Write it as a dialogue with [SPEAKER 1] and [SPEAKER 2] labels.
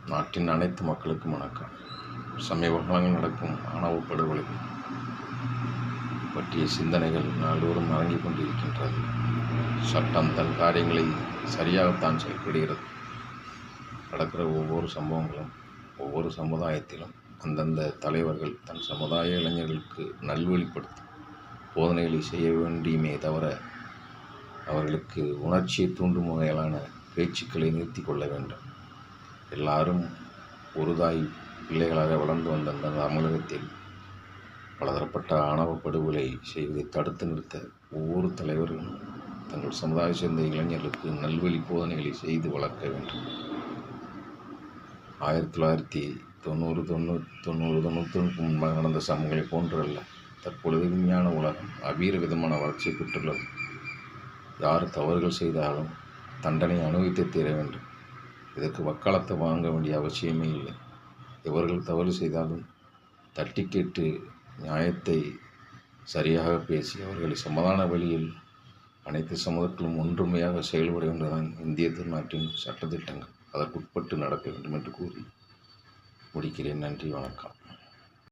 [SPEAKER 1] நாட்டின் அனைத்து மக்களுக்கும் வணக்கம். சமீப காலங்களில் நடக்கும் ஆணவ படுகொலை பற்றிய சிந்தனைகள் நாள்தோறும் மறங்கிக் கொண்டிருக்கின்றது. சட்டம் தன் காரியங்களை சரியாகத்தான் செயல்படுகிறது. நடக்கிற ஒவ்வொரு சம்பவங்களும் ஒவ்வொரு சமுதாயத்திலும் அந்தந்த தலைவர்கள் தன் சமுதாய இளைஞர்களுக்கு நல்வழிப்படுத்தும் போதனைகளை செய்ய வேண்டியுமே தவிர அவர்களுக்கு உணர்ச்சியை தூண்டும் வகையிலான பேச்சுக்களை நிறுத்தி கொள்ள வேண்டும். எல்லாரும் ஒரு தாய் பிள்ளைகளாக வளர்ந்து வந்த அந்த தமிழகத்தில் பலதரப்பட்ட ஆணவ படுகொலை செய்வதை தடுத்து நிறுத்த ஒவ்வொரு தலைவர்களும் தங்கள் சமுதாய சேர்ந்த இளைஞர்களுக்கு நல்வழி போதனைகளை செய்து வளர்க்க வேண்டும். 1990 முன்பாக நடந்த சம்பவங்களை போன்றல்ல. தற்பொழுது விஞ்ஞான உலகம் அபீர விதமான வளர்ச்சியை பெற்றுள்ளது. யார் தவறுகள் செய்தாலும் தண்டனை அனுபவித்து தீர வேண்டும். இதற்கு வக்காலத்தை வாங்க வேண்டிய அவசியமே இல்லை. எவர்கள் தவறு செய்தாலும் தட்டி கேட்டு நியாயத்தை சரியாக பேசி அவர்களை சமாதான வழியில் அனைத்து சமூகத்திலும் ஒன்றுமையாக செயல்பட வேண்டியதான் இந்திய திருநாட்டின் சட்டத்திட்டங்கள். அதற்குட்பட்டு நடக்க வேண்டும் என்று கூறி முடிக்கிறேன். நன்றி, வணக்கம்.